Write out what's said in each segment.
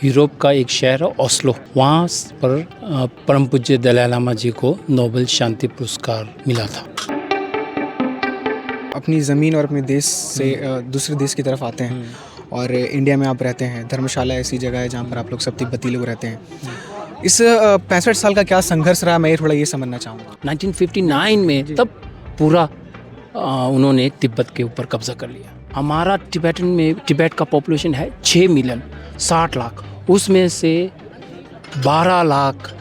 Europe का एक शहर है ओस्लो, वहाँ पर परम पूज्य दलाई लामा जी को नोबेल शांति पुरस्कार मिला था। अपनी ज़मीन और अपने देश से दूसरे देश की तरफ आते हैं और इंडिया में आप रहते हैं। धर्मशाला ऐसी जगह है जहाँ पर आप लोग सब तिब्बती लोग रहते हैं। इस 65 साल का क्या संघर्ष रहा, मैं थोड़ा ये समझना चाहूँगा। 1959 में तब पूरा उन्होंने तिब्बत के ऊपर कब्जा कर लिया। हमारा तिब्बत का पॉपुलेशन है 6 मिलियन 60 लाख, उसमें से 12 लाख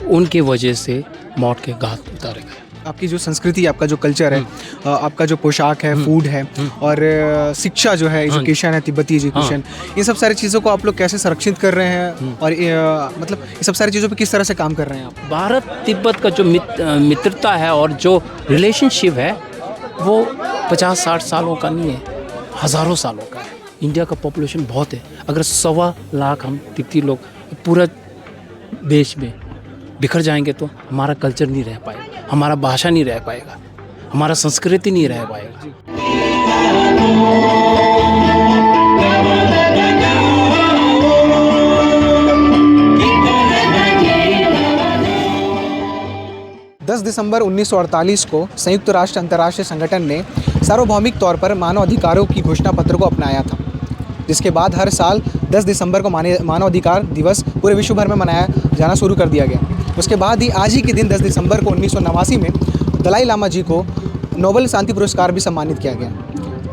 उनके वजह से मौत के घाट उतारे गए। आपकी जो संस्कृति, आपका जो कल्चर है, आपका जो पोशाक है, फूड है और शिक्षा जो है, एजुकेशन है, तिब्बती एजुकेशन, इन सब सारी चीज़ों को आप लोग कैसे संरक्षित कर रहे हैं और मतलब इन सब सारी चीज़ों पे किस तरह से काम कर रहे हैं आप? भारत तिब्बत का जो मित्रता है और जो रिलेशनशिप है वो 50-60 सालों का नहीं है, हज़ारों सालों का है। इंडिया का पॉपुलेशन बहुत है, अगर 1.25 लाख हम तिब्बती लोग पूरा देश में बिखर जाएंगे तो हमारा कल्चर नहीं रह पाएगा, हमारा भाषा नहीं रह पाएगा, हमारा संस्कृति नहीं रह पाएगा। दिसंबर 1948 को संयुक्त राष्ट्र अंतर्राष्ट्रीय संगठन ने सार्वभौमिक तौर पर मानव अधिकारों की घोषणा पत्र को अपनाया था, जिसके बाद हर साल 10 दिसंबर को मानव अधिकार दिवस पूरे विश्व भर में मनाया जाना शुरू कर दिया गया। उसके बाद ही आज ही के दिन 10 दिसंबर को 1989 में दलाई लामा जी को नोबेल शांति पुरस्कार भी सम्मानित किया गया,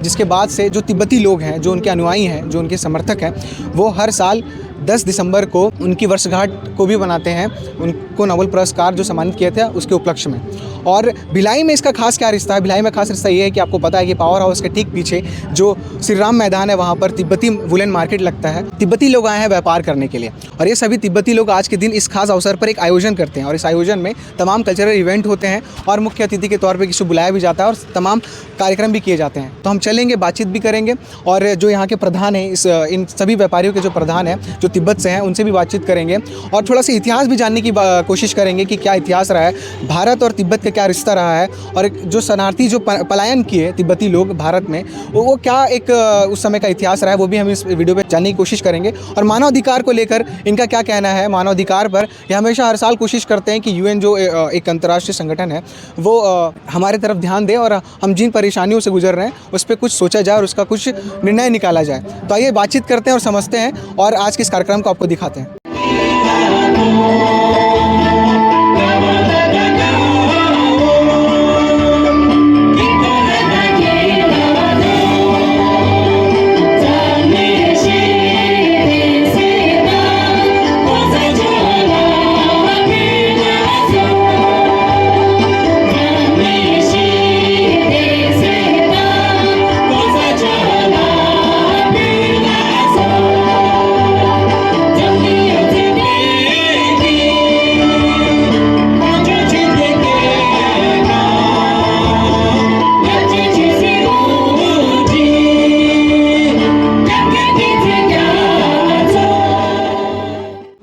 जिसके बाद से जो तिब्बती लोग हैं, जो उनके अनुयायी हैं, जो उनके समर्थक हैं, वो हर साल 10 दिसंबर को उनकी वर्षगांठ को भी बनाते हैं, उनको नोबेल पुरस्कार जो सम्मानित किए थे उसके उपलक्ष्य में। और भिलाई में इसका खास क्या रिश्ता है? भिलाई में खास रिश्ता ये है कि आपको पता है कि पावर हाउस के ठीक पीछे जो श्री राम मैदान है, वहाँ पर तिब्बती वुलन मार्केट लगता है। तिब्बती लोग आए हैं व्यापार करने के लिए और ये सभी तिब्बती लोग आज के दिन इस खास अवसर पर एक आयोजन करते हैं और इस आयोजन में तमाम कल्चरल इवेंट होते हैं और मुख्य अतिथि के तौर पर किसी को बुलाया भी जाता है और तमाम कार्यक्रम भी किए जाते हैं। तो हम चलेंगे, बातचीत भी करेंगे और जो यहाँ के प्रधान हैं, इन सभी व्यापारियों के जो प्रधान हैं जो तिब्बत से हैं, उनसे भी बातचीत करेंगे और थोड़ा सा इतिहास भी जानने की कोशिश करेंगे कि क्या इतिहास रहा है, भारत और तिब्बत का क्या रिश्ता रहा है और जो शरणार्थी जो पलायन किए तिब्बती लोग भारत में, वो क्या एक उस समय का इतिहास रहा है, वो भी हम इस वीडियो पे जानने की कोशिश करेंगे। और मानव अधिकार को लेकर इनका क्या कहना है, मानव अधिकार पर ये हमेशा हर साल कोशिश करते हैं कि यूएन जो एक अंतर्राष्ट्रीय संगठन है वो हमारे तरफ ध्यान दे और हम जिन परेशानियों से गुजर रहे हैं उस पर कुछ सोचा जाए और उसका कुछ निर्णय निकाला जाए। तो आइए बातचीत करते हैं और समझते हैं और आज के इस कार्यक्रम को आपको दिखाते हैं।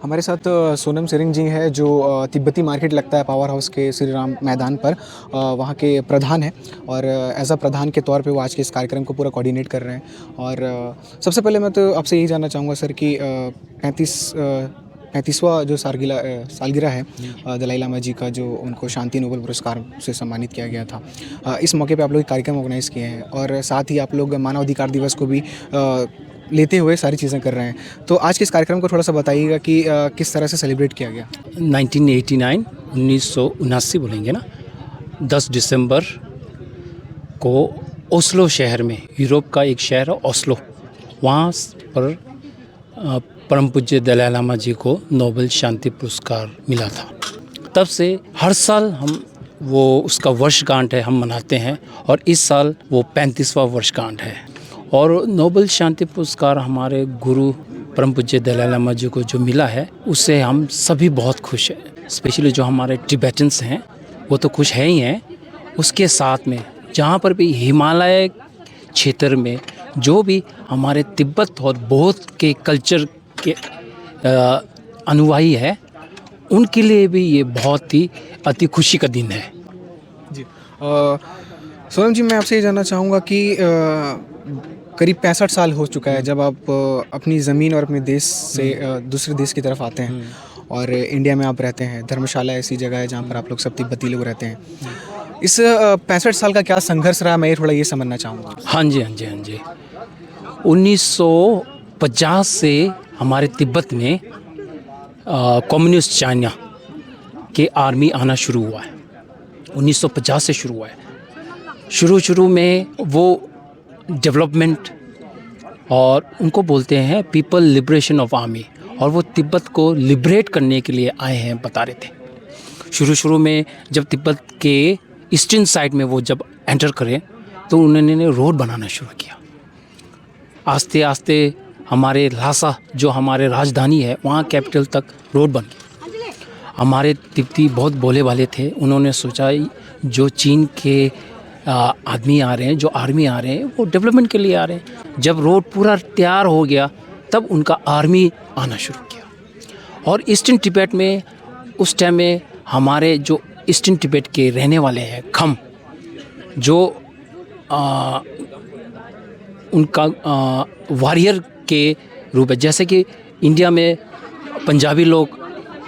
हमारे साथ सोनम सेरिंग जी हैं जो तिब्बती मार्केट लगता है पावर हाउस के श्री राम मैदान पर, वहाँ के प्रधान हैं और एज अ प्रधान के तौर पे वो आज के इस कार्यक्रम को पूरा कोऑर्डिनेट कर रहे हैं। और सबसे पहले मैं तो आपसे यही जानना चाहूँगा सर कि 35वां जो सालगिरह है दलाई लामा जी का, जो उनको शांति नोबेल पुरस्कार से सम्मानित किया गया था, इस मौके पे आप लोग कार्यक्रम ऑर्गेनाइज़ किए हैं और साथ ही आप लोग मानव अधिकार दिवस को भी लेते हुए सारी चीज़ें कर रहे हैं। तो आज के इस कार्यक्रम को थोड़ा सा बताइएगा कि किस तरह से सेलिब्रेट किया गया। 1979 बोलेंगे ना, 10 दिसंबर को ओस्लो शहर में, यूरोप का एक शहर है ओस्लो, वहाँ पर परम पूज्य दलाई लामा जी को नोबेल शांति पुरस्कार मिला था। तब से हर साल हम वो उसका वर्षगांठ है हम मनाते हैं और इस साल वो 35वां वर्षगांठ है। और नोबेल शांति पुरस्कार हमारे गुरु परम पूज्य दलाई लामा जी को जो मिला है उससे हम सभी बहुत खुश हैं। स्पेशली जो हमारे टिबेटन्स हैं वो तो खुश हैं ही हैं, उसके साथ में जहाँ पर भी हिमालय क्षेत्र में जो भी हमारे तिब्बत और बौद्ध के कल्चर के अनुयायी है, उनके लिए भी ये बहुत ही अति खुशी का दिन है। जी सोनम जी, मैं आपसे ये जानना चाहूँगा कि करीब 65 साल हो चुका है जब आप अपनी ज़मीन और अपने देश से दूसरे देश की तरफ आते हैं और इंडिया में आप रहते हैं। धर्मशाला ऐसी जगह है जहाँ पर आप लोग सब तिब्बती लोग रहते हैं। इस 65 साल का क्या संघर्ष रहा, मैं थोड़ा ये समझना चाहूँगा। हाँ जी, हाँ जी, हाँ जी। 1950 से हमारे तिब्बत में कम्युनिस्ट चाइना के आर्मी आना शुरू हुआ है। 1950 से शुरू हुआ है। शुरू में वो डेवलपमेंट और उनको बोलते हैं पीपल लिबरेशन ऑफ आर्मी, और वो तिब्बत को लिबरेट करने के लिए आए हैं बता रहे थे। शुरू में जब तिब्बत के ईस्टर्न साइड में वो जब एंटर करें तो उन्होंने रोड बनाना शुरू किया। आस्ते आस्ते हमारे ल्हासा जो हमारे राजधानी है वहाँ कैपिटल तक रोड बन गई। हमारे तिब्बती बहुत भोले वाले थे, उन्होंने सोचा जो चीन के आदमी आ रहे हैं, जो आर्मी आ रहे हैं, वो डेवलपमेंट के लिए आ रहे हैं। जब रोड पूरा तैयार हो गया तब उनका आर्मी आना शुरू किया। और ईस्टर्न तिब्बत में उस टाइम में हमारे जो ईस्टर्न तिब्बत के रहने वाले हैं खम, जो उनका वॉरियर के रूप है, जैसे कि इंडिया में पंजाबी लोग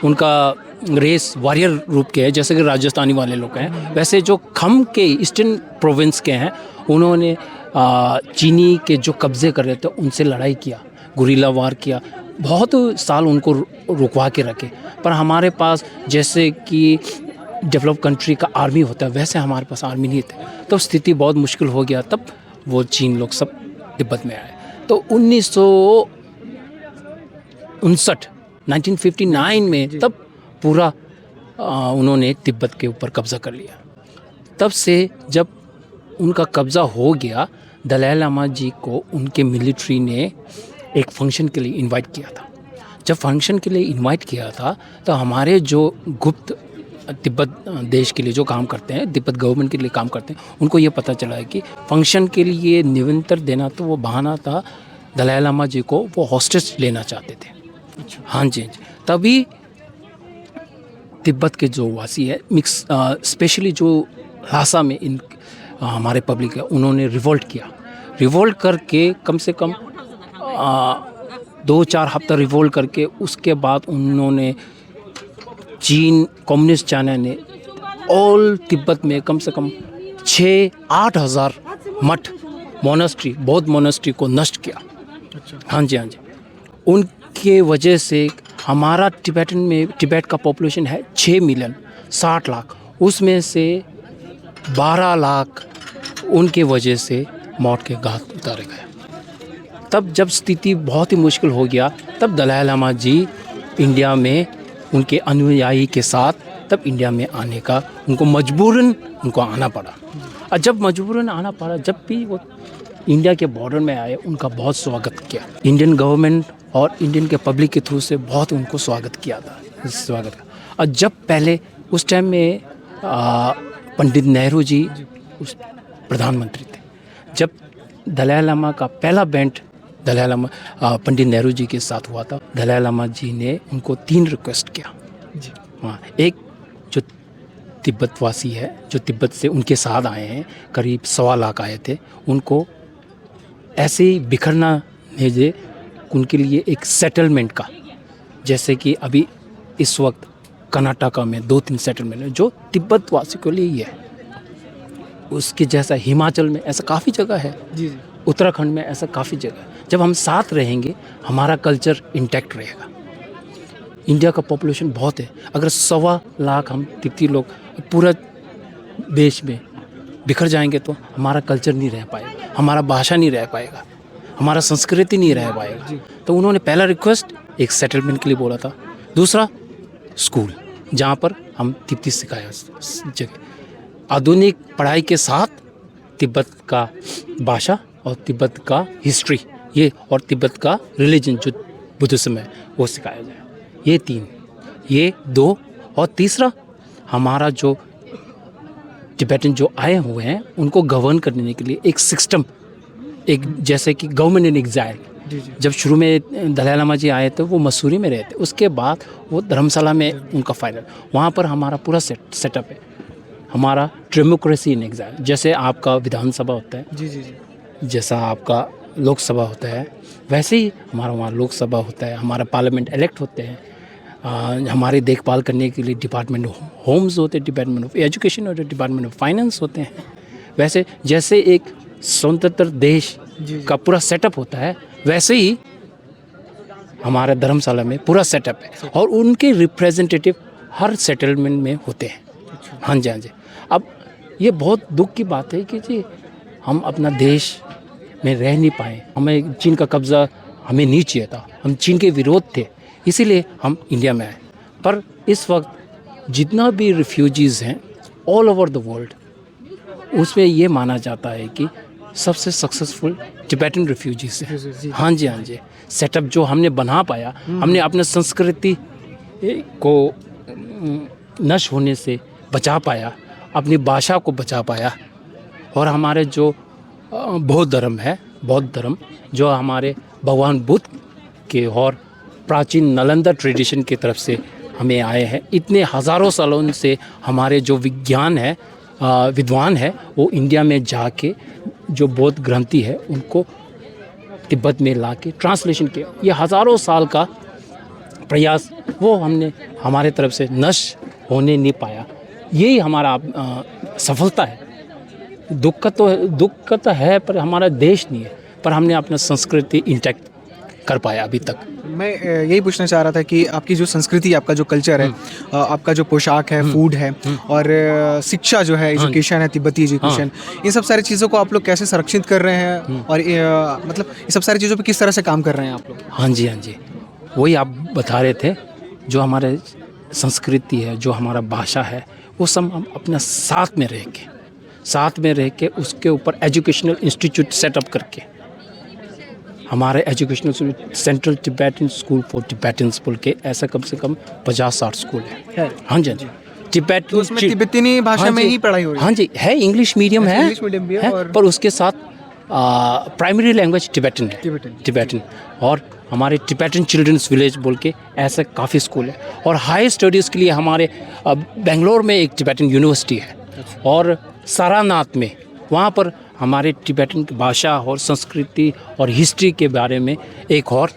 उनका रेस वॉरियर रूप के है, जैसे कि राजस्थानी वाले लोग हैं, वैसे जो खम के ईस्टर्न प्रोविंस के हैं उन्होंने चीनी के जो कब्ज़े कर रहे थे उनसे लड़ाई किया, गुरिल्ला वार किया, बहुत साल उनको रुकवा के रखे। पर हमारे पास जैसे कि डेवलप कंट्री का आर्मी होता है वैसे हमारे पास आर्मी नहीं थे, तो स्थिति बहुत मुश्किल हो गया। तब वो चीन लोग सब तिब्बत में आए। तो 1959 में तब पूरा उन्होंने तिब्बत के ऊपर कब्ज़ा कर लिया। तब से जब उनका कब्ज़ा हो गया, दलाई लामा जी को उनके मिलिट्री ने एक फंक्शन के लिए इनवाइट किया था। जब फंक्शन के लिए इनवाइट किया था तो हमारे जो गुप्त तिब्बत देश के लिए जो काम करते हैं, तिब्बत गवर्नमेंट के लिए काम करते हैं, उनको ये पता चला है कि फंक्शन के लिए निमंत्रण देना तो वो बहाना था। दलाई लामा जी को वो हॉस्टेज लेना चाहते थे। अच्छा। हाँ जी, हाँ जी। तभी तिब्बत के जो वासी है मिक्स स्पेशली जो ल्हासा में इन हमारे पब्लिक है, उन्होंने रिवोल्ट किया। रिवोल्ट करके कम से कम 2-4 हफ्ता रिवोल्ट करके उसके बाद उन्होंने चीन कम्युनिस्ट चाइना ने ऑल तिब्बत में कम से कम 6-8 हज़ार मठ मोनास्ट्री, बौद्ध मोनास्ट्री को नष्ट किया। अच्छा। हाँ जी, हाँ जी। उनके वजह से हमारा तिब्बत का पॉपुलेशन है 6 मिलियन 60 लाख, उसमें से 12 लाख उनके वजह से मौत के घाट उतारे गए। तब जब स्थिति बहुत ही मुश्किल हो गया तब दलाई लामा जी इंडिया में उनके अनुयायी के साथ तब इंडिया में आने का उनको मजबूरन उनको आना पड़ा। और जब मजबूरन आना पड़ा, जब भी वो इंडिया के बॉर्डर में आए उनका बहुत स्वागत किया। इंडियन गवर्नमेंट और इंडियन के पब्लिक के थ्रू से बहुत उनको स्वागत किया था। स्वागत का और जब पहले उस टाइम में पंडित नेहरू जी उस प्रधानमंत्री थे। जब दलाई लामा का पहला बैंड दलाई लामा पंडित नेहरू जी के साथ हुआ था, दलाई लामा जी ने उनको 3 रिक्वेस्ट किया जी। हाँ, एक जो तिब्बतवासी है, जो तिब्बत से उनके साथ आए हैं, करीब 1.25 लाख आए थे, उनको ऐसे ही बिखरना भेजे उनके लिए एक सेटलमेंट का, जैसे कि अभी इस वक्त कर्नाटका में 2-3 सेटलमेंट है जो तिब्बत वासी के लिए ही है। उसके जैसा हिमाचल में ऐसा काफ़ी जगह है जी। उत्तराखंड में ऐसा काफ़ी जगह है। जब हम साथ रहेंगे हमारा कल्चर इंटैक्ट रहेगा। इंडिया का पॉपुलेशन बहुत है, अगर 1.25 लाख हम तिब्बती लोग पूरा देश में बिखर जाएंगे तो हमारा कल्चर नहीं रह पाएगा, हमारा भाषा नहीं रह पाएगा, हमारा संस्कृति नहीं रह पाएगा। तो उन्होंने पहला रिक्वेस्ट एक सेटलमेंट के लिए बोला था। दूसरा स्कूल जहाँ पर हम तिब्बती सिखाया जगह, आधुनिक पढ़ाई के साथ तिब्बत का भाषा और तिब्बत का हिस्ट्री ये और तिब्बत का रिलीजन जो बुद्धिज्म है वो सिखाया जाए। ये 3, ये 2 और तीसरा हमारा जो तिब्बतन जो आए हुए हैं उनको गवर्न करने के लिए एक सिस्टम, एक जैसे कि गवर्नमेंट इन एग्जाइल। जब शुरू में दलाई लामा जी आए तो वो मसूरी में रहते, उसके बाद वो धर्मशाला में उनका फाइनल, वहाँ पर हमारा पूरा सेटअप है। हमारा डेमोक्रेसी इन एग्जाइल, जैसे आपका विधानसभा होता है जी जी जी, जैसा आपका लोकसभा होता है, वैसे ही हमारा वहाँ लोकसभा होता है, हमारा पार्लियामेंट इलेक्ट होते हैं, हमारी देखभाल करने के लिए डिपार्टमेंट ऑफ होम्स होते हैं, डिपार्टमेंट ऑफ एजुकेशन और डिपार्टमेंट ऑफ फाइनेंस होते हैं। वैसे जैसे एक स्वतंत्र देश का पूरा सेटअप होता है, वैसे ही हमारा धर्मशाला में पूरा सेटअप है और उनके रिप्रेजेंटेटिव हर सेटलमेंट में होते हैं। हाँ जी, हाँ जी। अब ये बहुत दुख की बात है कि जी हम अपना देश में रह नहीं पाए, हमें चीन का कब्ज़ा हमें नहीं चाहिए था, हम चीन के विरोध थे, इसीलिए हम इंडिया में आए। पर इस वक्त जितना भी रिफ्यूजीज़ हैं ऑल ओवर द वर्ल्ड, उसमें ये माना जाता है कि सबसे सक्सेसफुल टिबेटन रिफ्यूजीज़ हैं। हाँ जी, हाँ जी। सेटअप जो हमने बना पाया, हमने अपने संस्कृति को नष्ट होने से बचा पाया, अपनी भाषा को बचा पाया, और हमारे जो बौद्ध धर्म है, बौद्ध धर्म जो हमारे भगवान बुद्ध के और प्राचीन नालंदा ट्रेडिशन की तरफ से हमें आए हैं, इतने हज़ारों सालों से हमारे जो विज्ञान है, विद्वान है, वो इंडिया में जाके जो बौद्ध ग्रंथि है उनको तिब्बत में लाके ट्रांसलेशन किया। ये हज़ारों साल का प्रयास वो हमने हमारे तरफ से नष्ट होने नहीं पाया, यही हमारा सफलता है। दुख तो है पर हमारा देश नहीं है, पर हमने अपना संस्कृति इंटैक्ट कर पाया अभी तक। मैं यही पूछना चाह रहा था कि आपकी जो संस्कृति, आपका जो कल्चर है, आपका जो पोशाक है, फूड है और शिक्षा जो है, एजुकेशन है, तिब्बती एजुकेशन, इन सब सारी चीज़ों को आप लोग कैसे संरक्षित कर रहे हैं और मतलब इन सब सारी चीज़ों पे किस तरह से काम कर रहे हैं आप लोग? हाँ जी, हाँ जी, वही आप बता रहे थे, जो हमारे संस्कृति है, जो हमारा भाषा है, वो सब हम अपना साथ में रह के उसके ऊपर एजुकेशनल इंस्टीट्यूट सेटअप करके, हमारे educational central Tibetan school for Tibetans बोल के ऐसा कम से कम 50-60 स्कूल है। हाँ जी, हाँ जी। टिबेटन तो उसमें तिब्बती भाषा में ही पढ़ाई हो रही है? हाँ जी, है, इंग्लिश मीडियम है, इंग्लिश मीडियम भी है, पर उसके साथ प्राइमरी लैंग्वेज टिबेटन है, टिबेटन। और हमारे टिबेटन चिल्ड्रंस विलेज बोल के ऐसे काफ़ी स्कूल है। और हाई स्टडीज़ के लिए हमारे बेंगलोर में एक टिबेटन यूनिवर्सिटी है, और सारानाथ में, वहाँ पर हमारे टिबेटन की भाषा और संस्कृति और हिस्ट्री के बारे में एक और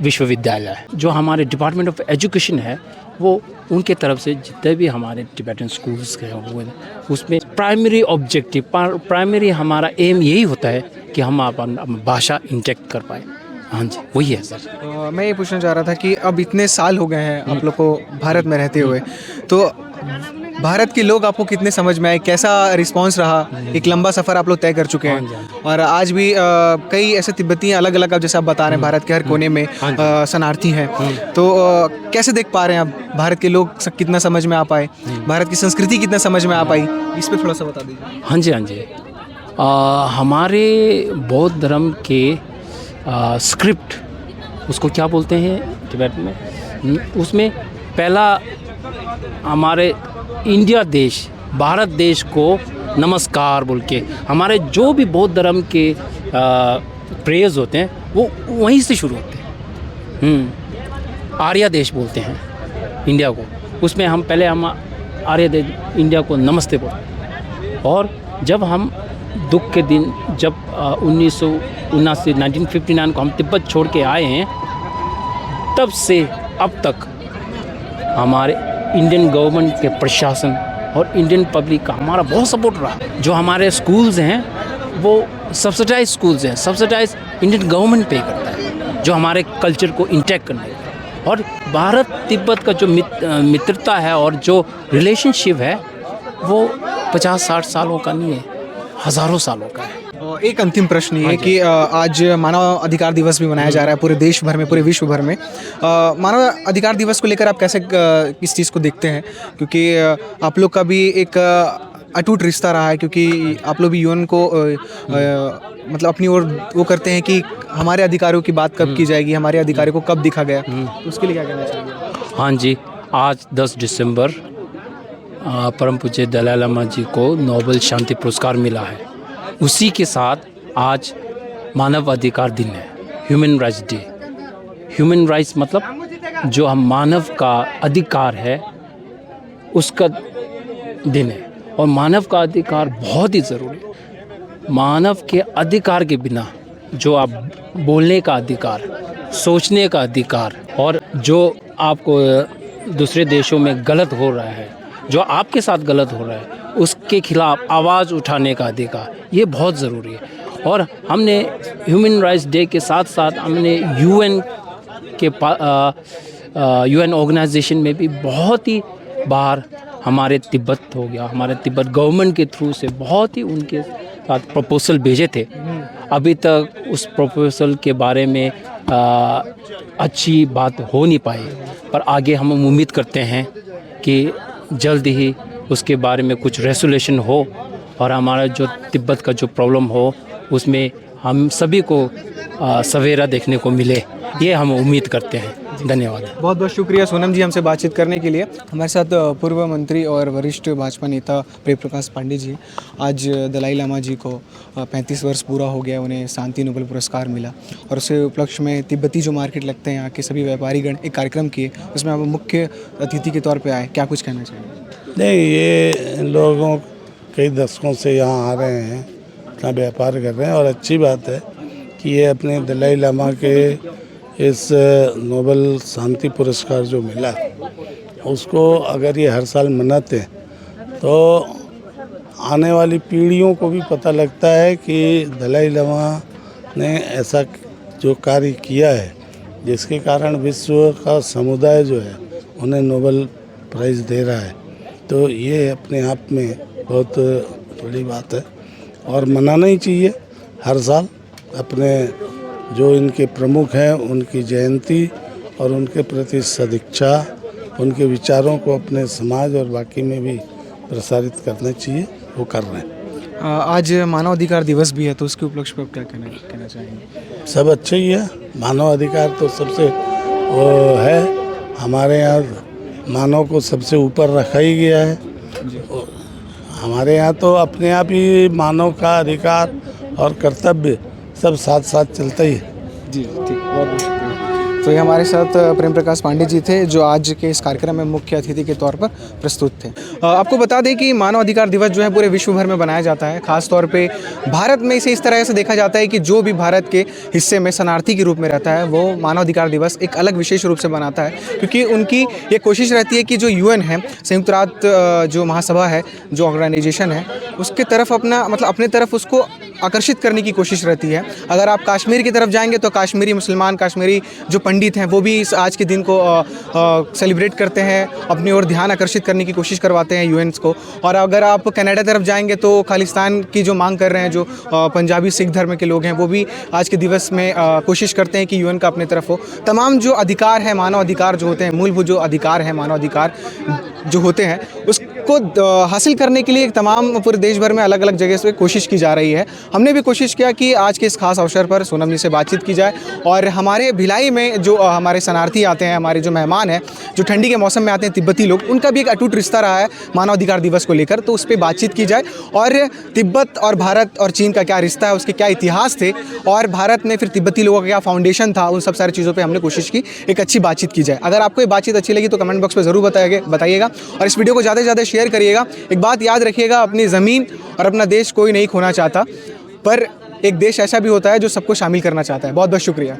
विश्वविद्यालय है। जो हमारे डिपार्टमेंट ऑफ एजुकेशन है, वो उनके तरफ से जितने भी हमारे टिबेटन स्कूल्स के हुए, उसमें प्राइमरी ऑब्जेक्टिव, प्राइमरी हमारा एम यही होता है कि हम अपनी भाषा इंटैक्ट कर पाए। हाँ जी, वही है सर। मैं ये पूछना चाह रहा था कि अब इतने साल हो गए हैं आप लोग को भारत में रहते हुए, तो भारत के लोग आपको कितने समझ में आए, कैसा रिस्पांस रहा? एक लंबा सफ़र आप लोग तय कर चुके हैं और आज भी कई ऐसे तिब्बती अलग अलग, जैसे आप बता रहे हैं, भारत के हर कोने में शरणार्थी हैं, तो कैसे देख पा रहे हैं आप भारत के लोग कितना समझ में आ पाए, भारत की संस्कृति कितना समझ में आ पाई, इस पर थोड़ा सा बता दीजिए। हाँ जी, हाँ जी। हमारे बौद्ध धर्म के स्क्रिप्ट, उसको क्या बोलते हैं तिब्बत में, उसमें पहला हमारे इंडिया देश, भारत देश को नमस्कार बोल के, हमारे जो भी बौद्ध धर्म के प्रेयर्स होते हैं वो वहीं से शुरू होते हैं। आर्य देश बोलते हैं इंडिया को, उसमें हम पहले आर्य देश इंडिया को नमस्ते बोलते। और जब हम दुख के दिन, जब 1959 को हम तिब्बत छोड़ के आए हैं, तब से अब तक हमारे इंडियन गवर्नमेंट के प्रशासन और इंडियन पब्लिक का हमारा बहुत सपोर्ट रहा। जो हमारे स्कूल्स हैं वो सब्सिडाइज स्कूल्स हैं, सब्सिडाइज इंडियन गवर्नमेंट पे करता है, जो हमारे कल्चर को इंटैक्ट करने का। और भारत तिब्बत का जो मित्रता है और जो रिलेशनशिप है, वो 50-60 सालों का नहीं है, हज़ारों सालों का है। एक अंतिम प्रश्न ये कि आज मानव अधिकार दिवस भी मनाया जा रहा है पूरे देश भर में, पूरे विश्व भर में। मानव अधिकार दिवस को लेकर आप कैसे इस चीज़ को देखते हैं? क्योंकि आप लोग का भी एक अटूट रिश्ता रहा है, क्योंकि आप लोग भी यूएन को मतलब अपनी ओर वो करते हैं कि हमारे अधिकारों की बात कब की जाएगी, हमारे अधिकारों को कब दिखा गया, तो उसके लिए क्या कहना चाहिए? हाँ जी, आज 10 दिसंबर परम पूज्य दलाई लामा जी को नोबेल शांति पुरस्कार मिला है। उसी के साथ आज मानव अधिकार दिन है, human rights day. Human rights मतलब जो हम मानव का अधिकार है उसका दिन है, और मानव का अधिकार बहुत ही ज़रूरी है। मानव के अधिकार के बिना जो आप बोलने का अधिकार, सोचने का अधिकार, और जो आपको दूसरे देशों में गलत हो रहा है, जो आपके साथ गलत हो रहा है, उसके खिलाफ आवाज़ उठाने का अधिकार, ये बहुत ज़रूरी है। और हमने ह्यूमन राइट्स डे के साथ साथ हमने यूएन ऑर्गेनाइजेशन में भी बहुत ही बार हमारे तिब्बत हो गया, हमारे तिब्बत गवर्नमेंट के थ्रू से बहुत ही उनके साथ प्रपोजल भेजे थे। अभी तक उस प्रपोजल के बारे में अच्छी बात हो नहीं पाई, पर आगे हम उम्मीद करते हैं कि जल्द ही उसके बारे में कुछ रेसोल्यूशन हो और हमारा जो तिब्बत का जो प्रॉब्लम हो उसमें हम सभी को सवेरा देखने को मिले, ये हम उम्मीद करते हैं। धन्यवाद। बहुत बहुत शुक्रिया सोनम जी हमसे बातचीत करने के लिए। हमारे साथ पूर्व मंत्री और वरिष्ठ भाजपा नेता प्रेम प्रकाश पांडे जी। आज दलाई लामा जी को 35 वर्ष पूरा हो गया, उन्हें शांति नोबेल पुरस्कार मिला और उसके उपलक्ष्य में तिब्बती जो मार्केट लगते हैं यहाँ के सभी व्यापारीगण एक कार्यक्रम किए, उसमें आप मुख्य अतिथि के तौर पर आए, क्या कुछ कहना चाहिए? नहीं, ये लोगों कई दशकों से यहाँ आ रहे हैं, अपना व्यापार कर रहे हैं और अच्छी बात है कि ये अपने दलाई लामा के इस नोबेल शांति पुरस्कार जो मिला उसको अगर ये हर साल मनाते हैं तो आने वाली पीढ़ियों को भी पता लगता है कि दलाई लामा ने ऐसा जो कार्य किया है जिसके कारण विश्व का समुदाय जो है उन्हें नोबेल प्राइज़ दे रहा है। तो ये अपने आप में बहुत बड़ी बात है और मनाना ही चाहिए हर साल। अपने जो इनके प्रमुख हैं उनकी जयंती और उनके प्रति सदिच्छा, उनके विचारों को अपने समाज और बाकी में भी प्रसारित करना चाहिए, वो कर रहे हैं। आज मानव अधिकार दिवस भी है, तो उसके उपलक्ष्य पर क्या कहना चाहेंगे? सब अच्छा ही है। मानव अधिकार तो सबसे वो है, हमारे यहाँ मानव को सबसे ऊपर रखा ही गया है। हमारे यहाँ तो अपने आप ही मानव का अधिकार और कर्तव्य सब साथ साथ चलता ही है। जी ठीक, बहुत बहुत शुक्रिया। तो ये हमारे साथ प्रेम प्रकाश पांडे जी थे जो आज के इस कार्यक्रम में मुख्य अतिथि के तौर पर प्रस्तुत थे। आपको बता दें कि मानव अधिकार दिवस जो है पूरे विश्व भर में बनाया जाता है। खास तौर पे भारत में इसे इस तरह से देखा जाता है कि जो भी भारत के हिस्से में शरणार्थी के रूप में रहता है वो मानव अधिकार दिवस एक अलग विशेष रूप से बनाता है, क्योंकि उनकी ये कोशिश रहती है कि जो यूएन है, संयुक्त राष्ट्र जो महासभा है, जो ऑर्गेनाइजेशन है, उसके तरफ अपने तरफ उसको आकर्षित करने की कोशिश रहती है। अगर आप कश्मीर की तरफ जाएंगे तो कश्मीरी मुसलमान, कश्मीरी जो पंडित हैं वो भी इस आज के दिन को सेलिब्रेट करते हैं, अपनी ओर ध्यान आकर्षित करने की कोशिश करवाते हैं यूएन को। और अगर आप कनाडा तरफ जाएंगे तो खालिस्तान की जो मांग कर रहे हैं जो पंजाबी सिख धर्म के लोग हैं वो भी आज के दिवस में कोशिश करते हैं कि यूएन का अपने तरफ हो। तमाम जो अधिकार है, मानव अधिकार जो होते हैं, मूलभूत जो अधिकार है, मानव अधिकार जो होते हैं, उसको हासिल करने के लिए तमाम पूरे देश भर में अलग अलग जगह से कोशिश की जा रही है। हमने भी कोशिश किया कि आज के इस खास अवसर पर सोनम जी से बातचीत की जाए और हमारे भिलाई में जो हमारे शरणार्थी आते हैं, हमारे जो मेहमान हैं, जो ठंडी के मौसम में आते हैं, तिब्बती लोग, उनका भी एक अटूट रिश्ता रहा है मानव अधिकार दिवस को लेकर, तो उस पर बातचीत की जाए और तिब्बत और भारत और चीन का क्या रिश्ता है, उसके क्या इतिहास थे और भारत में फिर तिब्बती लोगों का क्या फाउंडेशन था, उन सब सारी चीज़ों पर हमने कोशिश की एक अच्छी बातचीत की जाए। अगर आपको ये बातचीत अच्छी लगी तो कमेंट बॉक्स में ज़रूर बताइएगा और इस वीडियो को ज़्यादा से ज़्यादा शेयर करिएगा। एक बात याद रखिएगा, अपनी ज़मीन और अपना देश कोई नहीं खोना चाहता, पर एक देश ऐसा भी होता है जो सबको शामिल करना चाहता है। बहुत बहुत शुक्रिया।